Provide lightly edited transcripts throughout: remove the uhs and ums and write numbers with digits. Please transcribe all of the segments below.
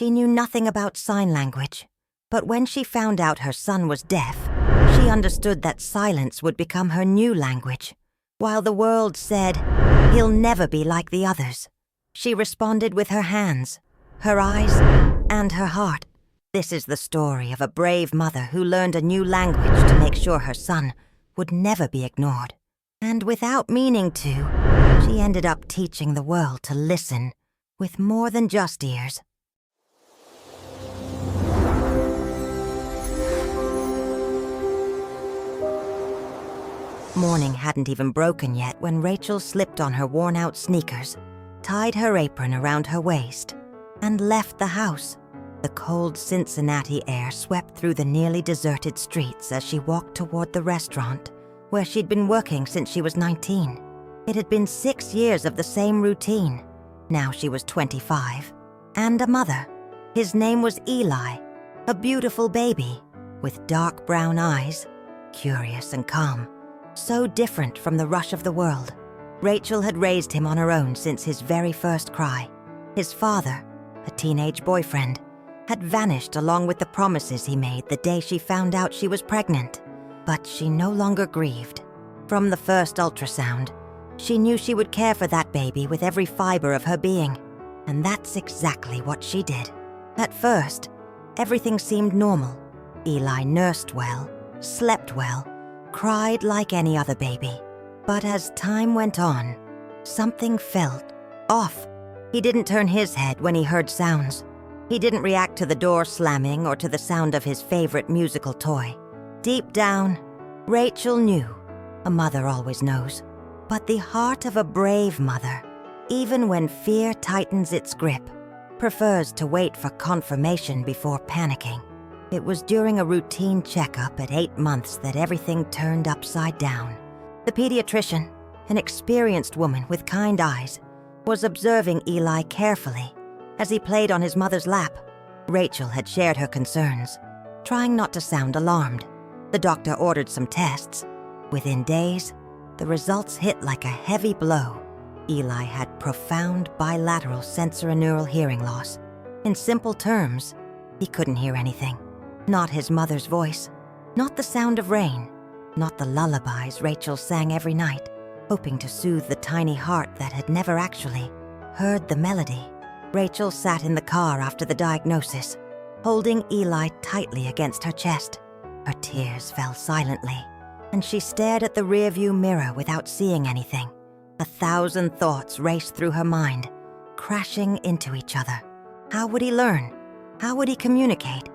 She knew nothing about sign language, but when she found out her son was deaf, she understood that silence would become her new language. While the world said, "He'll never be like the others," she responded with her hands, her eyes, and her heart. This is the story of a brave mother who learned a new language to make sure her son would never be ignored. And without meaning to, she ended up teaching the world to listen with more than just ears. Morning hadn't even broken yet when Rachel slipped on her worn-out sneakers, tied her apron around her waist, and left the house. The cold Cincinnati air swept through the nearly deserted streets as she walked toward the restaurant where she'd been working since she was 19. It had been 6 years of the same routine. Now she was 25, and a mother. His name was Eli, a beautiful baby with dark brown eyes, curious and calm. So different from the rush of the world. Rachel had raised him on her own since his very first cry. His father, a teenage boyfriend, had vanished along with the promises he made the day she found out she was pregnant. But she no longer grieved. From the first ultrasound, she knew she would care for that baby with every fiber of her being. And that's exactly what she did. At first, everything seemed normal. Eli nursed well, slept well, cried like any other baby. But as time went on, something felt off. He didn't turn his head when he heard sounds. He didn't react to the door slamming or to the sound of his favorite musical toy. Deep down, Rachel knew. A mother always knows. But the heart of a brave mother, even when fear tightens its grip, prefers to wait for confirmation before panicking. It was during a routine checkup at 8 months that everything turned upside down. The pediatrician, an experienced woman with kind eyes, was observing Eli carefully as he played on his mother's lap. Rachel had shared her concerns, trying not to sound alarmed. The doctor ordered some tests. Within days, the results hit like a heavy blow. Eli had profound bilateral sensorineural hearing loss. In simple terms, he couldn't hear anything. Not his mother's voice, not the sound of rain, not the lullabies Rachel sang every night, hoping to soothe the tiny heart that had never actually heard the melody. Rachel sat in the car after the diagnosis, holding Eli tightly against her chest. Her tears fell silently, and she stared at the rearview mirror without seeing anything. 1,000 thoughts raced through her mind, crashing into each other. How would he learn? How would he communicate?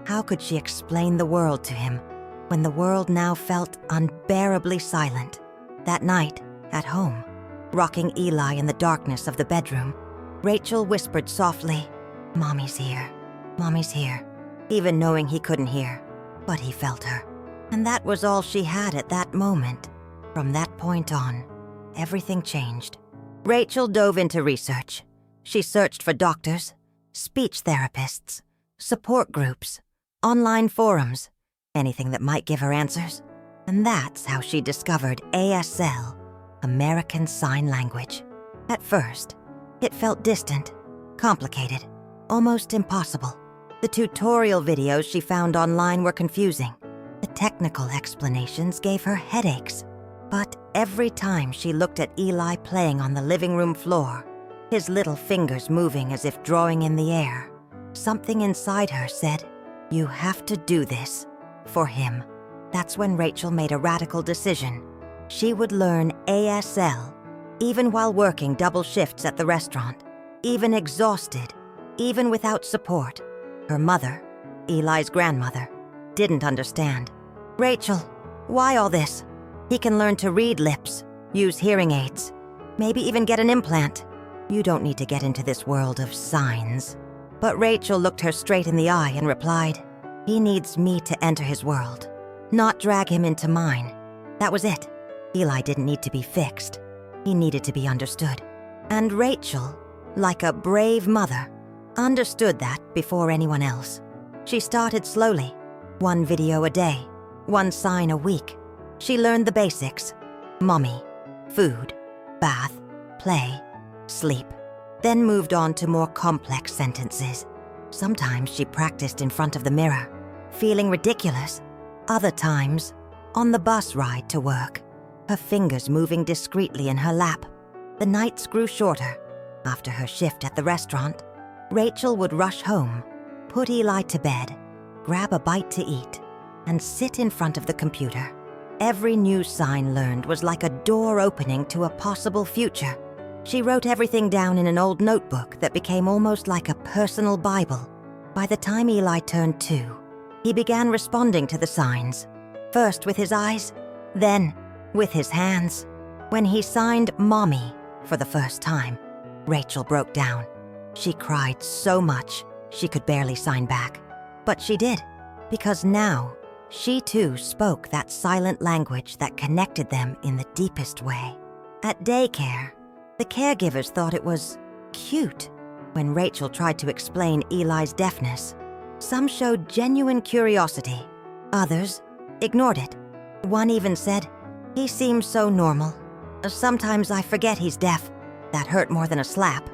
How could she explain the world to him when the world now felt unbearably silent? That night, at home, rocking Eli in the darkness of the bedroom, Rachel whispered softly, "Mommy's here, Mommy's here," even knowing he couldn't hear, but he felt her. And that was all she had at that moment. From that point on, everything changed. Rachel dove into research. She searched for doctors, speech therapists, support groups, online forums, anything that might give her answers. And that's how she discovered ASL, American Sign Language. At first, it felt distant, complicated, almost impossible. The tutorial videos she found online were confusing. The technical explanations gave her headaches. But every time she looked at Eli playing on the living room floor, his little fingers moving as if drawing in the air, something inside her said, "You have to do this for him." That's when Rachel made a radical decision. She would learn ASL, even while working double shifts at the restaurant, even exhausted, even without support. Her mother, Eli's grandmother, didn't understand. "Rachel, why all this? He can learn to read lips, use hearing aids, maybe even get an implant. You don't need to get into this world of signs." But Rachel looked her straight in the eye and replied, "He needs me to enter his world, not drag him into mine." That was it. Eli didn't need to be fixed. He needed to be understood. And Rachel, like a brave mother, understood that before anyone else. She started slowly, 1 video a day, 1 sign a week. She learned the basics: mommy, food, bath, play, sleep, then moved on to more complex sentences. Sometimes she practiced in front of the mirror, feeling ridiculous. Other times, on the bus ride to work, her fingers moving discreetly in her lap. The nights grew shorter. After her shift at the restaurant, Rachel would rush home, put Eli to bed, grab a bite to eat, and sit in front of the computer. Every new sign learned was like a door opening to a possible future. She wrote everything down in an old notebook that became almost like a personal Bible. By the time Eli turned 2, he began responding to the signs, first with his eyes, then with his hands. When he signed Mommy for the first time, Rachel broke down. She cried so much she could barely sign back. But she did, because now she too spoke that silent language that connected them in the deepest way. At daycare, the caregivers thought it was cute when Rachel tried to explain Eli's deafness. Some showed genuine curiosity. Others ignored it. One even said, "He seems so normal. Sometimes I forget he's deaf." That hurt more than a slap.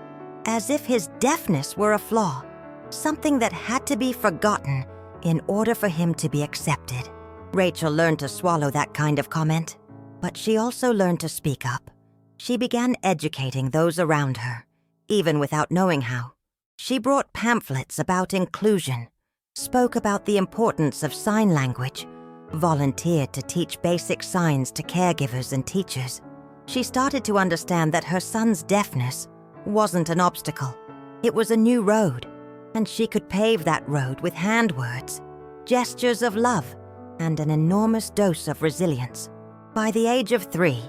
As if his deafness were a flaw, something that had to be forgotten in order for him to be accepted. Rachel learned to swallow that kind of comment, but she also learned to speak up. She began educating those around her, even without knowing how. She brought pamphlets about inclusion, spoke about the importance of sign language, volunteered to teach basic signs to caregivers and teachers. She started to understand that her son's deafness wasn't an obstacle. It was a new road, and she could pave that road with hand words, gestures of love, and an enormous dose of resilience. By the age of 3,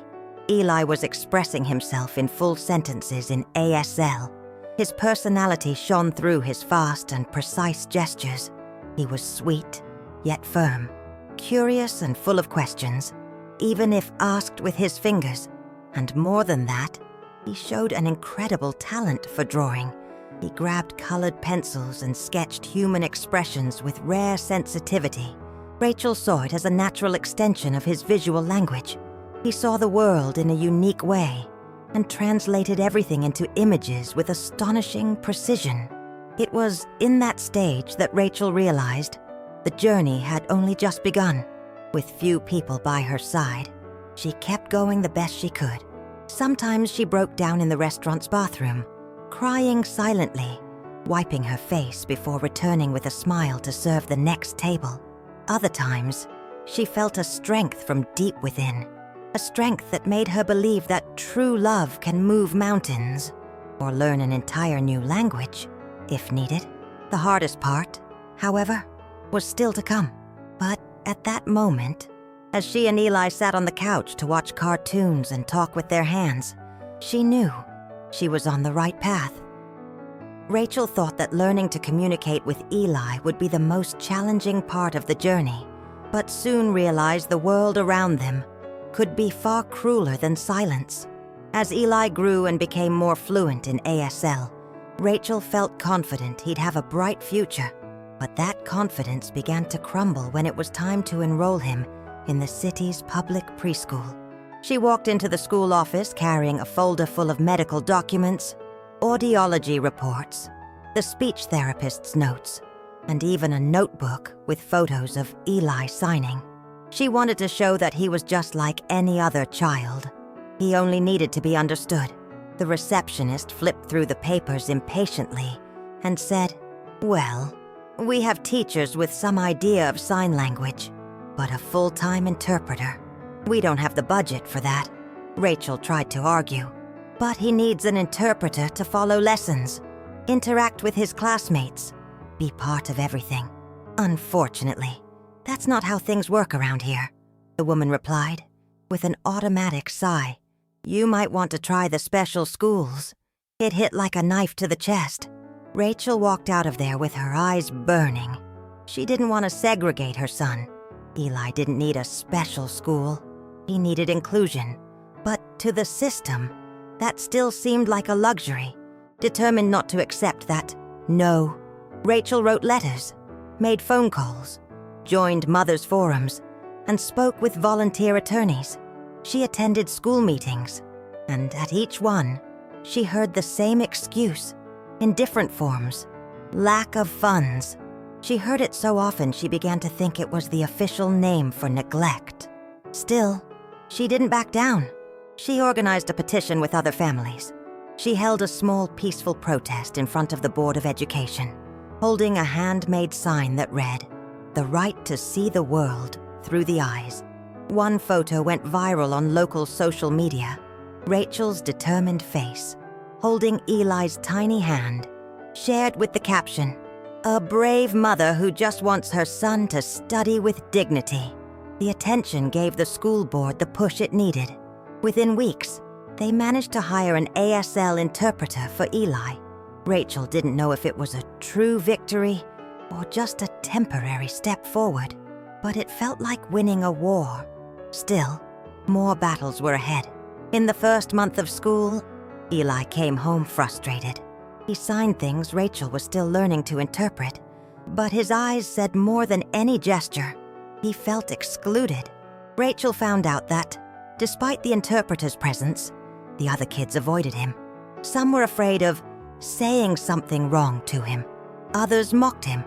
Eli was expressing himself in full sentences in ASL. His personality shone through his fast and precise gestures. He was sweet, yet firm, curious and full of questions, even if asked with his fingers. And more than that, he showed an incredible talent for drawing. He grabbed colored pencils and sketched human expressions with rare sensitivity. Rachel saw it as a natural extension of his visual language. He saw the world in a unique way and translated everything into images with astonishing precision. It was in that stage that Rachel realized the journey had only just begun. With few people by her side, she kept going the best she could. Sometimes she broke down in the restaurant's bathroom, crying silently, wiping her face before returning with a smile to serve the next table. Other times, she felt a strength from deep within, a strength that made her believe that true love can move mountains or learn an entire new language, if needed. The hardest part, however, was still to come. But at that moment, as she and Eli sat on the couch to watch cartoons and talk with their hands, she knew she was on the right path. Rachel thought that learning to communicate with Eli would be the most challenging part of the journey, but soon realized the world around them could be far crueler than silence. As Eli grew and became more fluent in ASL, Rachel felt confident he'd have a bright future, but that confidence began to crumble when it was time to enroll him in the city's public preschool. She walked into the school office carrying a folder full of medical documents, audiology reports, the speech therapist's notes, and even a notebook with photos of Eli signing. She wanted to show that he was just like any other child. He only needed to be understood. The receptionist flipped through the papers impatiently and said, "Well, we have teachers with some idea of sign language, but a full-time interpreter. We don't have the budget for that." Rachel tried to argue. "But he needs an interpreter to follow lessons, interact with his classmates, be part of everything." "Unfortunately, that's not how things work around here," the woman replied, with an automatic sigh. "You might want to try the special schools." It hit like a knife to the chest. Rachel walked out of there with her eyes burning. She didn't want to segregate her son. Eli didn't need a special school. He needed inclusion. But to the system, that still seemed like a luxury. Determined not to accept that no, Rachel wrote letters, made phone calls, joined mothers' forums, and spoke with volunteer attorneys. She attended school meetings, and at each one, she heard the same excuse, in different forms. Lack of funds. She heard it so often she began to think it was the official name for neglect. Still, she didn't back down. She organized a petition with other families. She held a small, peaceful protest in front of the Board of Education, holding a handmade sign that read, "The right to see the world through the eyes." One photo went viral on local social media. Rachel's determined face, holding Eli's tiny hand, shared with the caption, "A brave mother who just wants her son to study with dignity." The attention gave the school board the push it needed. Within weeks, they managed to hire an ASL interpreter for Eli. Rachel didn't know if it was a true victory or just a temporary step forward, but it felt like winning a war. Still, more battles were ahead. In the first month of school, Eli came home frustrated. He signed things Rachel was still learning to interpret, but his eyes said more than any gesture. He felt excluded. Rachel found out that, despite the interpreter's presence, the other kids avoided him. Some were afraid of saying something wrong to him. Others mocked him,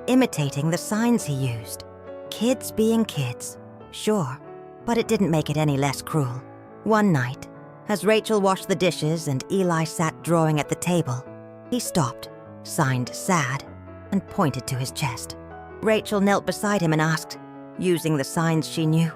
imitating the signs he used. Kids being kids, sure, but it didn't make it any less cruel. One night, as Rachel washed the dishes and Eli sat drawing at the table, he stopped, signed sad, and pointed to his chest. Rachel knelt beside him and asked, using the signs she knew,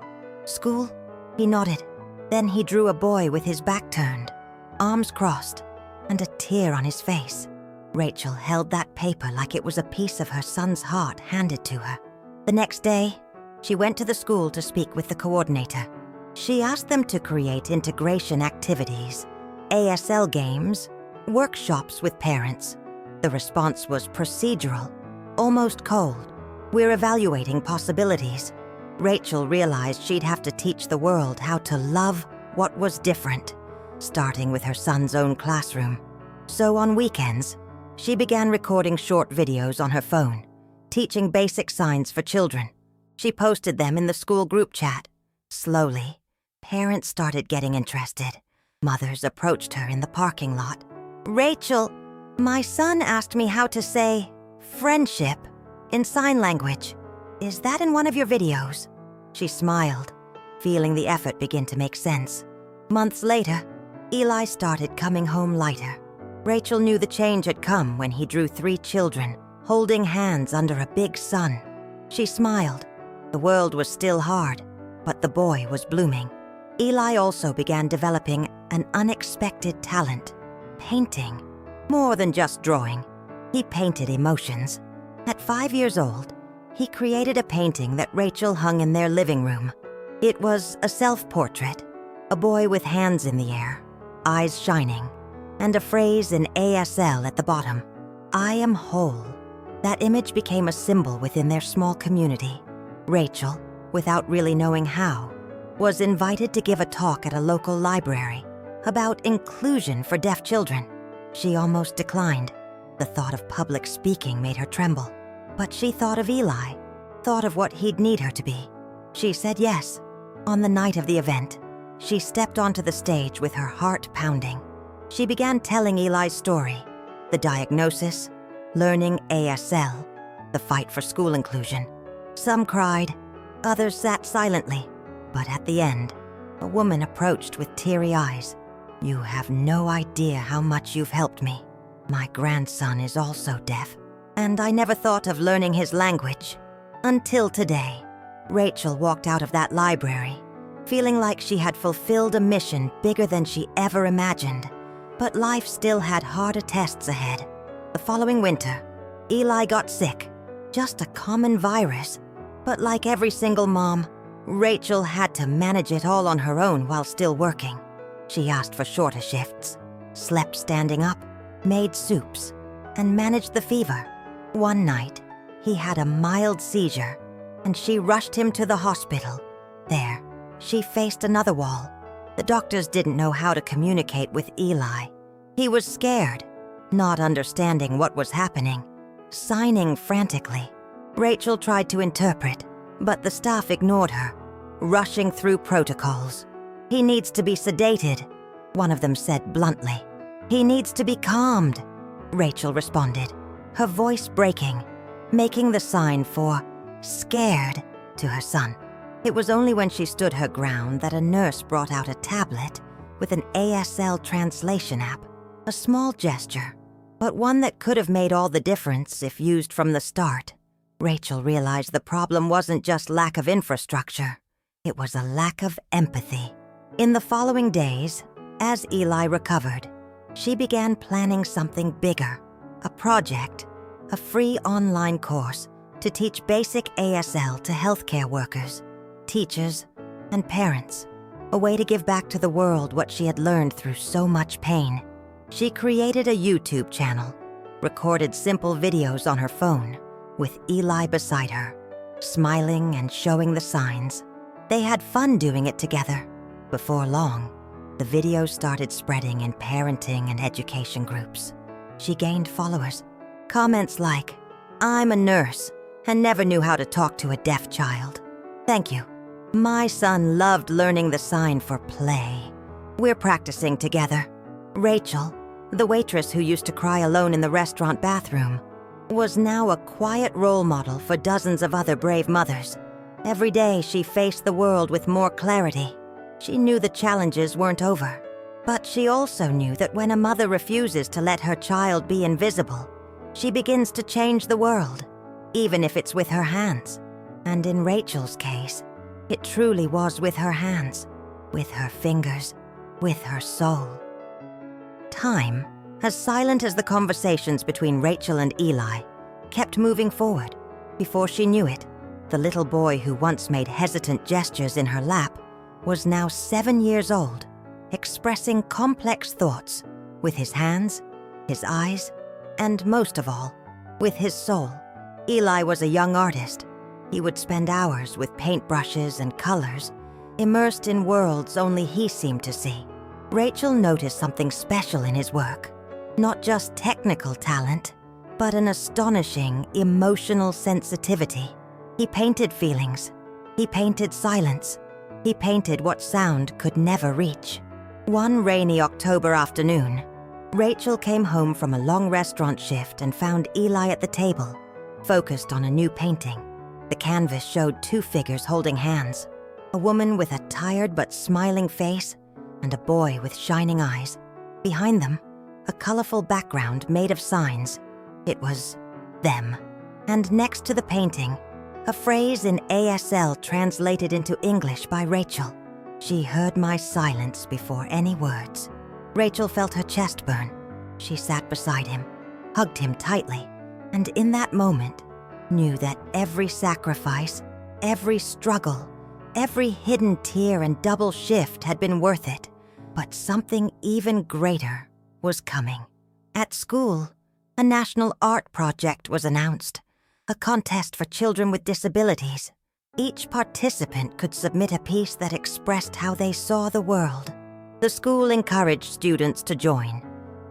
"School?" He nodded. Then he drew a boy with his back turned, arms crossed, and a tear on his face. Rachel held that paper like it was a piece of her son's heart handed to her. The next day, she went to the school to speak with the coordinator. She asked them to create integration activities, ASL games, workshops with parents. The response was procedural, almost cold. "We're evaluating possibilities." Rachel realized she'd have to teach the world how to love what was different, starting with her son's own classroom. So on weekends, she began recording short videos on her phone, teaching basic signs for children. She posted them in the school group chat. Slowly, parents started getting interested. Mothers approached her in the parking lot. "Rachel, my son asked me how to say friendship in sign language. Is that in one of your videos?" She smiled, feeling the effort begin to make sense. Months later, Eli started coming home lighter. Rachel knew the change had come when he drew 3 children, holding hands under a big sun. She smiled. The world was still hard, but the boy was blooming. Eli also began developing an unexpected talent, painting. More than just drawing, he painted emotions. At 5 years old, he created a painting that Rachel hung in their living room. It was a self-portrait, a boy with hands in the air, eyes shining, and a phrase in ASL at the bottom, "I am whole." That image became a symbol within their small community. Rachel, without really knowing how, was invited to give a talk at a local library about inclusion for deaf children. She almost declined. The thought of public speaking made her tremble. But she thought of Eli, thought of what he'd need her to be. She said yes. On the night of the event, she stepped onto the stage with her heart pounding. She began telling Eli's story, the diagnosis, learning ASL, the fight for school inclusion. Some cried, others sat silently, but at the end, a woman approached with teary eyes. "You have no idea how much you've helped me. My grandson is also deaf, and I never thought of learning his language. Until today." Rachel walked out of that library, feeling like she had fulfilled a mission bigger than she ever imagined. But life still had harder tests ahead. The following winter, Eli got sick, just a common virus. But like every single mom, Rachel had to manage it all on her own while still working. She asked for shorter shifts, slept standing up, made soups, and managed the fever. One night, he had a mild seizure, and she rushed him to the hospital. There, she faced another wall. The doctors didn't know how to communicate with Eli. He was scared, not understanding what was happening, signing frantically. Rachel tried to interpret, but the staff ignored her, rushing through protocols. "He needs to be sedated," one of them said bluntly. "He needs to be calmed," Rachel responded. her voice breaking, making the sign for scared to her son. It was only when she stood her ground that a nurse brought out a tablet with an ASL translation app, a small gesture, but one that could have made all the difference if used from the start. Rachel realized the problem wasn't just lack of infrastructure, it was a lack of empathy. In the following days, as Eli recovered, she began planning something bigger, a project, a free online course to teach basic ASL to healthcare workers, teachers, and parents, a way to give back to the world what she had learned through so much pain. She created a YouTube channel, recorded simple videos on her phone, with Eli beside her, smiling and showing the signs. They had fun doing it together. Before long, the videos started spreading in parenting and education groups. She gained followers. Comments like, "I'm a nurse and never knew how to talk to a deaf child. Thank you. My son loved learning the sign for play. We're practicing together." Rachel, the waitress who used to cry alone in the restaurant bathroom, was now a quiet role model for dozens of other brave mothers. Every day she faced the world with more clarity. She knew the challenges weren't over, but she also knew that when a mother refuses to let her child be invisible, she begins to change the world, even if it's with her hands. And in Rachel's case, it truly was with her hands, with her fingers, with her soul. Time, as silent as the conversations between Rachel and Eli, kept moving forward. Before she knew it, the little boy who once made hesitant gestures in her lap was now 7 years old, expressing complex thoughts with his hands, his eyes, and most of all, with his soul. Eli was a young artist. He would spend hours with paintbrushes and colors, immersed in worlds only he seemed to see. Rachel noticed something special in his work. Not just technical talent, but an astonishing emotional sensitivity. He painted feelings. He painted silence. He painted what sound could never reach. One rainy October afternoon, Rachel came home from a long restaurant shift and found Eli at the table, focused on a new painting. The canvas showed 2 figures holding hands, a woman with a tired but smiling face and a boy with shining eyes. Behind them, a colorful background made of signs. It was them. And next to the painting, a phrase in ASL translated into English by Rachel. "She heard my silence before any words." Rachel felt her chest burn. She sat beside him, hugged him tightly, and in that moment, knew that every sacrifice, every struggle, every hidden tear and double shift had been worth it. But something even greater was coming. At school, a national art project was announced, a contest for children with disabilities. Each participant could submit a piece that expressed how they saw the world. The school encouraged students to join,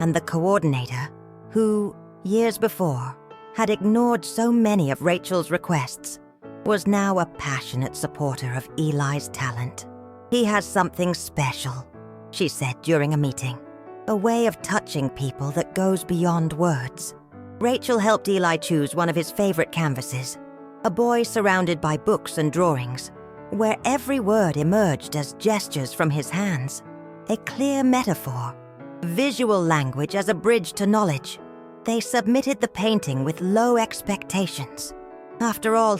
and the coordinator, who, years before, had ignored so many of Rachel's requests, was now a passionate supporter of Eli's talent. "He has something special," she said during a meeting, "a way of touching people that goes beyond words." Rachel helped Eli choose one of his favorite canvases, a boy surrounded by books and drawings, where every word emerged as gestures from his hands, a clear metaphor, visual language as a bridge to knowledge. They submitted the painting with low expectations. After all,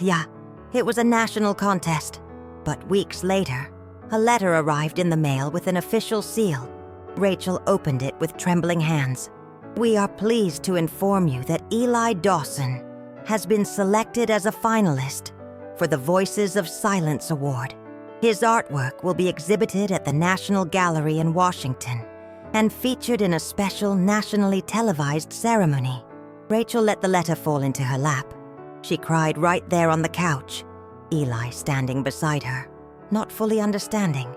it was a national contest. But weeks later, a letter arrived in the mail with an official seal. Rachel opened it with trembling hands. "We are pleased to inform you that Eli Dawson has been selected as a finalist for the Voices of Silence Award. His artwork will be exhibited at the National Gallery in Washington and featured in a special nationally televised ceremony." Rachel let the letter fall into her lap. She cried right there on the couch, Eli standing beside her, not fully understanding,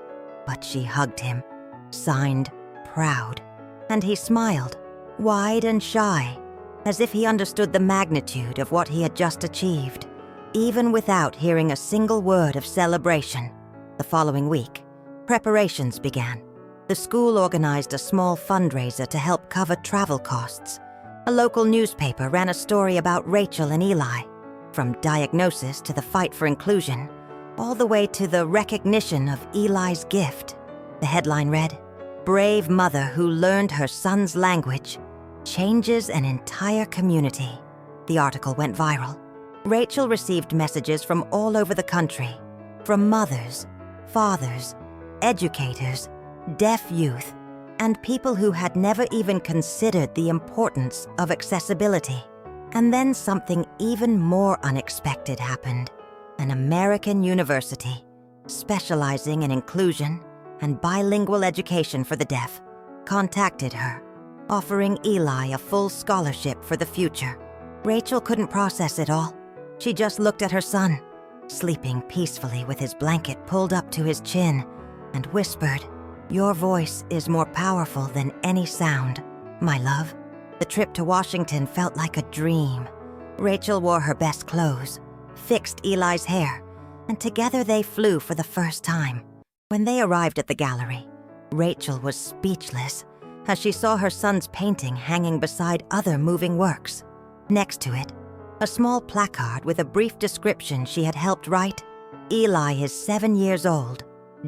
but she hugged him, signed, proud, and he smiled, wide and shy, as if he understood the magnitude of what he had just achieved, even without hearing a single word of celebration. The following week, preparations began. The school organized a small fundraiser to help cover travel costs, A local newspaper ran a story about Rachel and Eli, from diagnosis to the fight for inclusion, all the way to the recognition of Eli's gift. The headline read, "Brave mother who learned her son's language changes an entire community." The article went viral. Rachel received messages from all over the country, from mothers, fathers, educators, deaf youth, and people who had never even considered the importance of accessibility. And then something even more unexpected happened. An American university, specializing in inclusion and bilingual education for the deaf, contacted her, offering Eli a full scholarship for the future. Rachel couldn't process it all. She just looked at her son, sleeping peacefully with his blanket pulled up to his chin, and whispered, "Your voice is more powerful than any sound, my love." The trip to Washington felt like a dream. Rachel wore her best clothes, fixed Eli's hair, and together they flew for the first time. When they arrived at the gallery, Rachel was speechless as she saw her son's painting hanging beside other moving works. Next to it, a small placard with a brief description she had helped write. Eli is 7 years old,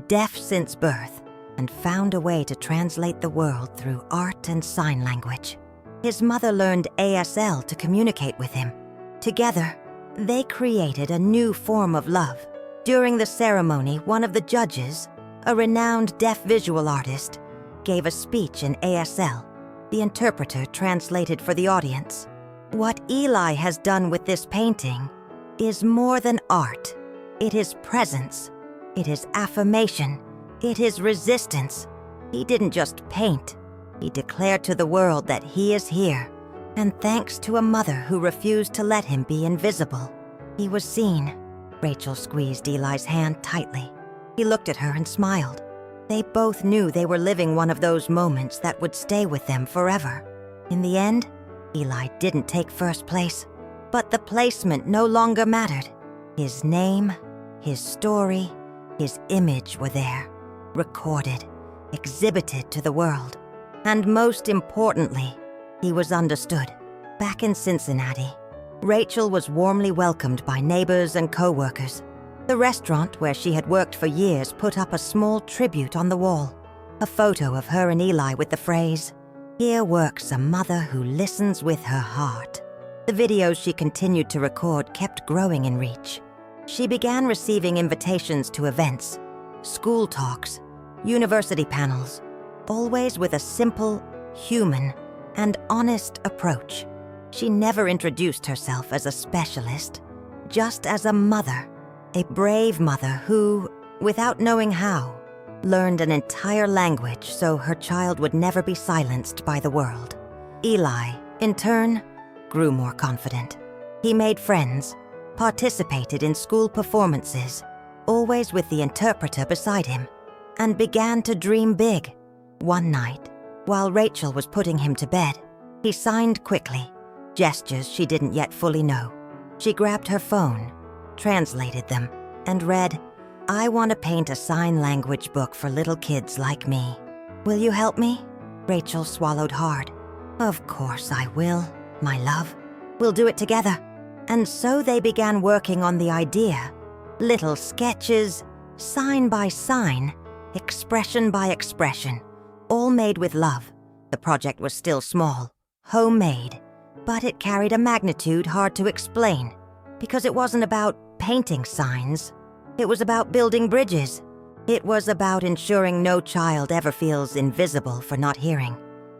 deaf since birth, and found a way to translate the world through art and sign language. His mother learned ASL to communicate with him. Together, they created a new form of love. During the ceremony, one of the judges, a renowned deaf visual artist, gave a speech in ASL. The interpreter translated for the audience. What Eli has done with this painting is more than art. It is presence. It is affirmation. It is resistance. He didn't just paint. He declared to the world that he is here. And thanks to a mother who refused to let him be invisible, he was seen. Rachel squeezed Eli's hand tightly. He looked at her and smiled. They both knew they were living one of those moments that would stay with them forever. In the end, Eli didn't take first place, but the placement no longer mattered. His name, his story, his image were there, recorded, exhibited to the world. And most importantly, he was understood. Back in Cincinnati, Rachel was warmly welcomed by neighbors and co-workers. The restaurant where she had worked for years put up a small tribute on the wall, a photo of her and Eli with the phrase, "Here works a mother who listens with her heart." The videos she continued to record kept growing in reach. She began receiving invitations to events, school talks, university panels, always with a simple, human, and honest approach. She never introduced herself as a specialist, just as a mother, a brave mother who, without knowing how, learned an entire language so her child would never be silenced by the world. Eli, in turn, grew more confident. He made friends, participated in school performances, always with the interpreter beside him, and began to dream big. One night, while Rachel was putting him to bed, he signed quickly, gestures she didn't yet fully know. She grabbed her phone, translated them, and read, "I want to paint a sign language book for little kids like me. Will you help me?" Rachel swallowed hard. "Of course I will, my love. We'll do it together." And so they began working on the idea. Little sketches, sign by sign, expression by expression, all made with love. The project was still small, homemade, but it carried a magnitude hard to explain, because it wasn't about painting signs. It was about building bridges. It was about ensuring no child ever feels invisible for not hearing,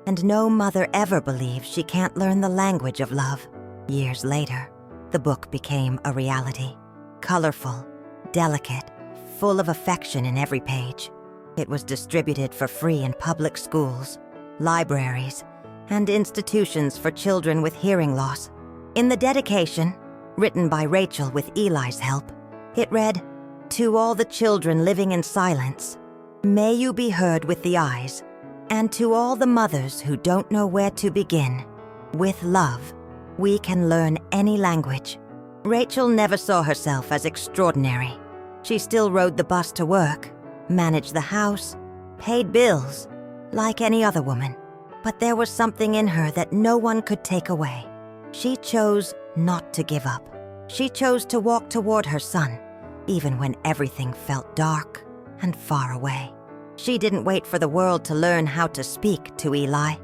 and no mother ever believes she can't learn the language of love. Years later, the book became a reality. Colorful, delicate, full of affection in every page. It was distributed for free in public schools, libraries, and institutions for children with hearing loss. In the dedication, written by Rachel with Eli's help, it read, "To all the children living in silence, may you be heard with the eyes, and to all the mothers who don't know where to begin, with love, we can learn any language." Rachel never saw herself as extraordinary. She still rode the bus to work, managed the house, paid bills, like any other woman. But there was something in her that no one could take away. She chose not to give up. She chose to walk toward her son, even when everything felt dark and far away. She didn't wait for the world to learn how to speak to Eli.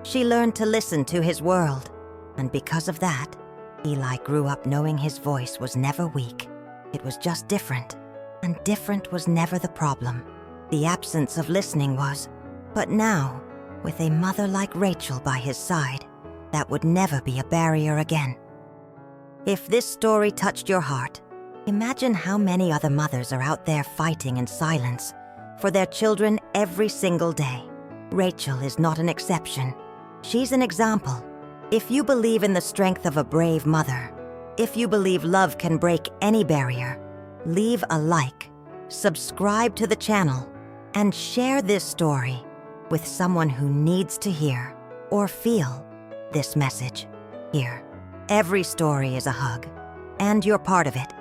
She learned to listen to his world, and because of that, Eli grew up knowing his voice was never weak. It was just different, and different was never the problem. The absence of listening was. But now, with a mother like Rachel by his side, that would never be a barrier again. If this story touched your heart, imagine how many other mothers are out there fighting in silence for their children every single day. Rachel is not an exception. She's an example. If you believe in the strength of a brave mother, if you believe love can break any barrier, leave a like, subscribe to the channel, and share this story with someone who needs to hear or feel this message. Here, every story is a hug, and you're part of it.